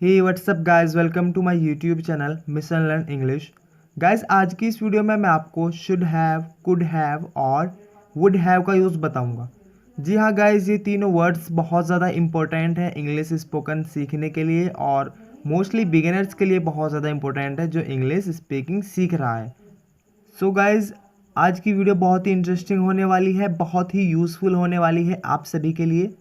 Hey what's up guys, welcome to my YouTube channel mission learn English. Guys, आज की इस video में मैं आपको शुड हैव, कुड हैव और वुड हैव का यूज़ बताऊंगा। जी हाँ गाइस, ये तीनों वर्ड्स बहुत ज़्यादा इंपॉर्टेंट है इंग्लिश स्पोकन सीखने के लिए और मोस्टली बिगिनर्स के लिए बहुत ज़्यादा इंपॉर्टेंट है जो इंग्लिश स्पीकिंग सीख रहा है। सो गाइस, आज की वीडियो बहुत ही इंटरेस्टिंग होने वाली है, बहुत ही यूज़फुल होने वाली है आप सभी के लिए।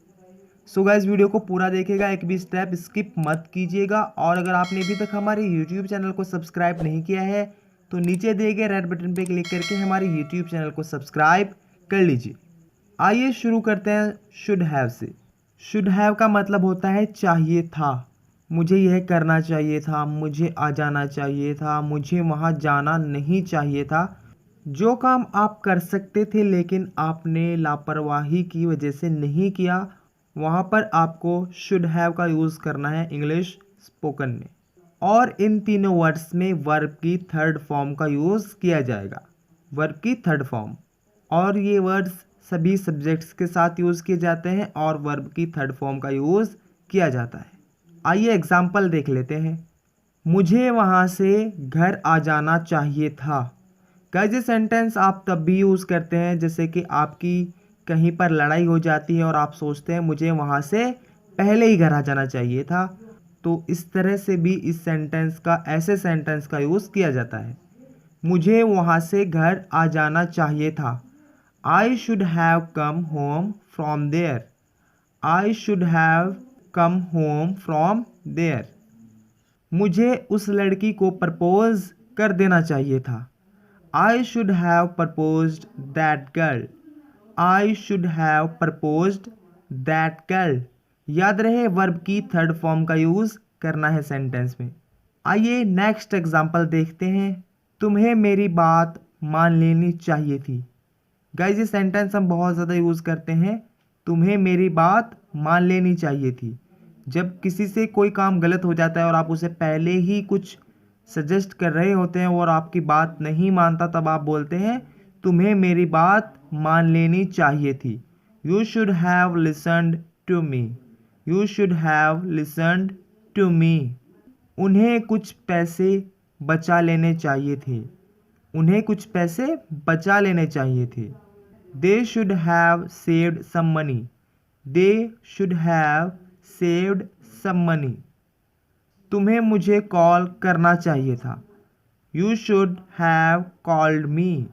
सो गाइस, वीडियो को पूरा देखिएगा, एक भी स्टेप स्किप मत कीजिएगा। और अगर आपने अभी तक हमारे यूट्यूब चैनल को सब्सक्राइब नहीं किया है तो नीचे दिए गए रेड बटन पे क्लिक करके हमारे यूट्यूब चैनल को सब्सक्राइब कर लीजिए। आइए शुरू करते हैं शुड हैव से। शुड हैव का मतलब होता है चाहिए था। मुझे यह करना चाहिए था, मुझे आ जाना चाहिए था, मुझे वहाँ जाना नहीं चाहिए था। जो काम आप कर सकते थे लेकिन आपने लापरवाही की वजह से नहीं किया, वहाँ पर आपको शुड हैव का यूज़ करना है इंग्लिश स्पोकन में। और इन तीनों वर्ड्स में वर्ब की थर्ड फॉर्म का यूज़ किया जाएगा, वर्ब की थर्ड फॉर्म। और ये वर्ड्स सभी सब्जेक्ट्स के साथ यूज़ किए जाते हैं और वर्ब की थर्ड फॉर्म का यूज़ किया जाता है। आइए एग्जाम्पल देख लेते हैं। मुझे वहाँ से घर आ जाना चाहिए था। गाइस, ये सेंटेंस आप तब भी यूज़ करते हैं जैसे कि आपकी कहीं पर लड़ाई हो जाती है और आप सोचते हैं मुझे वहाँ से पहले ही घर आ जाना चाहिए था। तो इस तरह से भी इस सेंटेंस का, ऐसे सेंटेंस का यूज़ किया जाता है। मुझे वहाँ से घर आ जाना चाहिए था। I should have come home from there. I should have come home from there. मुझे उस लड़की को प्रपोज कर देना चाहिए था। I should have proposed that girl. I should have proposed that girl. याद रहे, वर्ब की थर्ड फॉर्म का यूज़ करना है सेंटेंस में। आइए नेक्स्ट एग्जांपल देखते हैं। तुम्हें मेरी बात मान लेनी चाहिए थी। गाइस, ये सेंटेंस हम बहुत ज़्यादा यूज़ करते हैं। तुम्हें मेरी बात मान लेनी चाहिए थी। जब किसी से कोई काम गलत हो जाता है और आप उसे पहले ही कुछ सजेस्ट कर रहे होते हैं और आपकी बात नहीं मानता, तब आप बोलते हैं तुम्हें मेरी बात मान लेनी चाहिए थी। You should have listened to me. You should have listened to me. उन्हें कुछ पैसे बचा लेने चाहिए थे। उन्हें कुछ पैसे बचा लेने चाहिए थे। They should have saved some money. They should have saved some money. तुम्हें मुझे कॉल करना चाहिए था। You should have called me.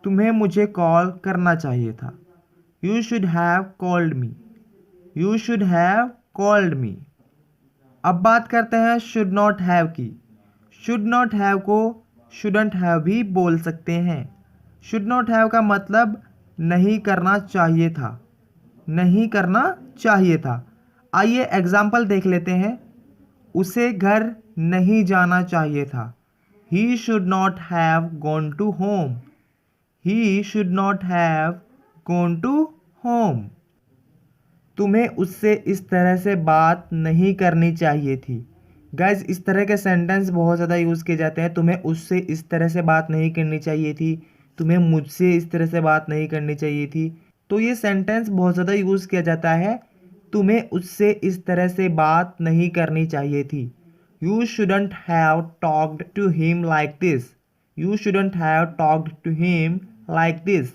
तुम्हें मुझे कॉल करना चाहिए था। You should have called me. You should have called me. अब बात करते हैं शुड नॉट हैव की। शुड नॉट हैव को शुडंट हैव भी बोल सकते हैं। शुड नॉट हैव का मतलब नहीं करना चाहिए था। नहीं करना चाहिए था। आइए एग्जाम्पल देख लेते हैं। उसे घर नहीं जाना चाहिए था। He should not have gone to home. He should not have gone to home. तुम्हें उससे इस तरह से बात नहीं करनी चाहिए थी। गाइज, इस तरह के सेंटेंस बहुत ज़्यादा यूज़ किए जाते हैं। तुम्हें उससे इस तरह से बात नहीं करनी चाहिए थी। तुम्हें मुझसे इस तरह से बात नहीं करनी चाहिए थी। तो ये सेंटेंस बहुत ज़्यादा यूज़ किया जाता है। तुम्हें उससे इस तरह से बात नहीं करनी चाहिए थी। You shouldn't have talked to him like this. You shouldn't have talked to him like this.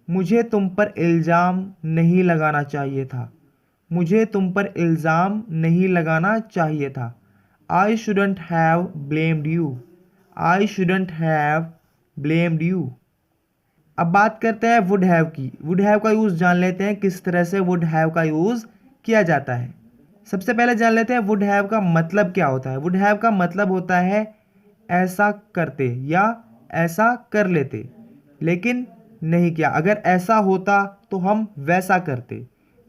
मुझे तुम पर इल्ज़ाम नहीं लगाना चाहिए था। मुझे तुम पर इल्ज़ाम नहीं लगाना चाहिए था। I shouldn't have blamed you. I shouldn't have blamed you. अब बात करते हैं वुड हैव की। वुड हैव का यूज़ जान लेते हैं, किस तरह से वुड हैव का यूज़ किया जाता है। सबसे पहले जान लेते हैं वुड हैव का मतलब क्या होता है। वुड हैव का मतलब होता है ऐसा करते या ऐसा कर लेते, लेकिन नहीं किया। अगर ऐसा होता तो हम वैसा करते।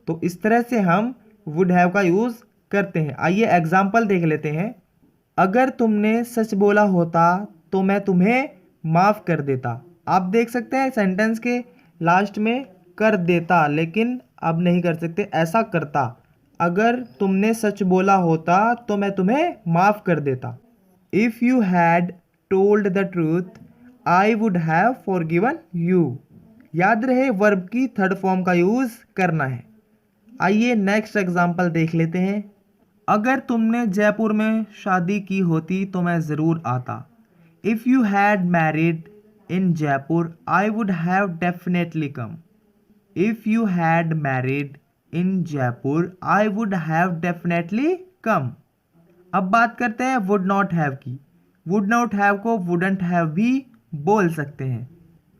तो इस तरह से हम वुड हैव का यूज़ करते हैं। आइए एग्जाम्पल देख लेते हैं। अगर तुमने सच बोला होता तो मैं तुम्हें माफ़ कर देता। आप देख सकते हैं सेंटेंस के लास्ट में कर देता, लेकिन अब नहीं कर सकते, ऐसा करता। अगर तुमने सच बोला होता तो मैं तुम्हें माफ़ कर देता। If you had told the truth I would have forgiven you. याद रहे, वर्ब की थर्ड फॉर्म का यूज़ करना है। आइए नेक्स्ट एग्जाम्पल देख लेते हैं। अगर तुमने जयपुर में शादी की होती तो मैं ज़रूर आता। If you had married in Jaipur I would have definitely come. If you had married in Jaipur I would have definitely come. अब बात करते हैं वुड नॉट हैव की। वुड नॉट हैव को वुडंट हैव भी बोल सकते हैं।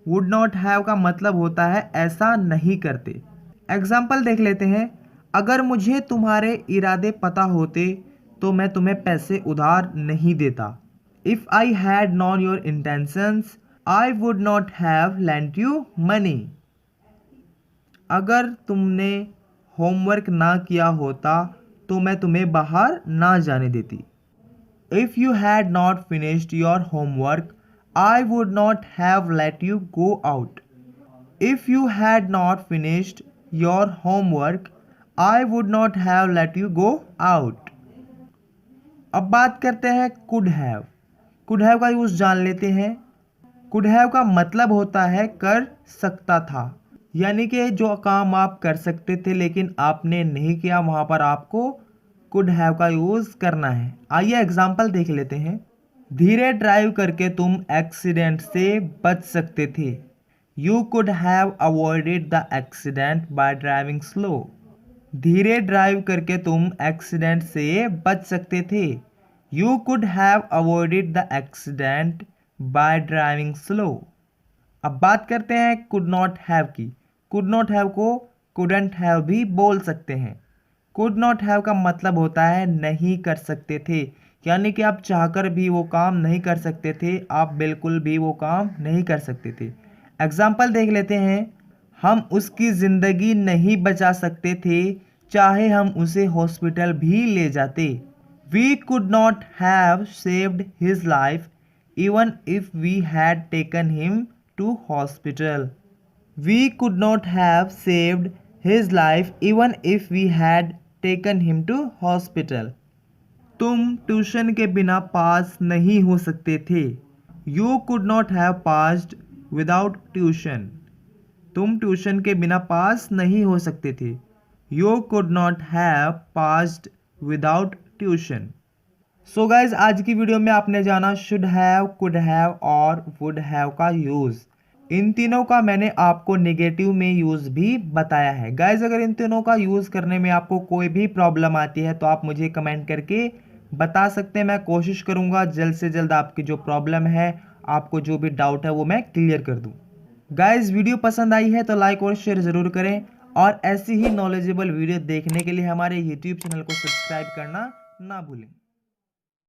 वुड नॉट हैव का मतलब होता है ऐसा नहीं करते। एग्जाम्पल देख लेते हैं। अगर मुझे तुम्हारे इरादे पता होते तो मैं तुम्हें पैसे उधार नहीं देता। If I had non your intentions I would not have lent you money. अगर तुमने होमवर्क ना किया होता तो मैं तुम्हें बाहर ना जाने देती। If you had not finished your homework I would not have let you go out. If you had not finished your homework I would not have let you go out. अब बात करते हैं कुड हैव। कुड हैव का use जान लेते हैं। Could have का मतलब होता है कर सकता था, यानी कि जो काम आप कर सकते थे लेकिन आपने नहीं किया, वहाँ पर आपको कुड हैव का यूज़ करना है। आइए एग्जाम्पल देख लेते हैं। धीरे ड्राइव करके तुम एक्सीडेंट से बच सकते थे। You could have avoided the accident by driving slow. धीरे ड्राइव करके तुम एक्सीडेंट से बच सकते थे। You could have avoided the accident by driving slow. अब बात करते हैं कुड नॉट हैव की। कुड नॉट हैव को कुडंट हैव भी बोल सकते हैं। कुड नॉट हैव का मतलब होता है नहीं कर सकते थे, यानी कि आप चाहकर भी वो काम नहीं कर सकते थे, आप बिल्कुल भी वो काम नहीं कर सकते थे। एग्जाम्पल देख लेते हैं। हम उसकी ज़िंदगी नहीं बचा सकते थे, चाहे हम उसे हॉस्पिटल भी ले जाते। We could not have saved his life even if we had taken him to hospital. We could not have saved his life even if we had taken him to hospital. तुम tuition के बिना pass नहीं हो सकते थे। You could not have passed without tuition. तुम tuition के बिना पास नहीं हो सकते थे। You could not have passed without tuition. So guys, आज की वीडियो में आपने जाना शुड हैव, कुड हैव और वुड हैव का यूज़। इन तीनों का मैंने आपको नेगेटिव में यूज़ भी बताया है। गाइज, अगर इन तीनों का यूज़ करने में आपको कोई भी प्रॉब्लम आती है तो आप मुझे कमेंट करके बता सकते हैं। मैं कोशिश करूँगा जल्द से जल्द आपकी जो प्रॉब्लम है, आपको जो भी डाउट है वो मैं क्लियर कर दूँ। गाइज, वीडियो पसंद आई है तो लाइक और शेयर ज़रूर करें और ऐसी ही नॉलेजेबल वीडियो देखने के लिए हमारे यूट्यूब चैनल को सब्सक्राइब करना ना भूलें।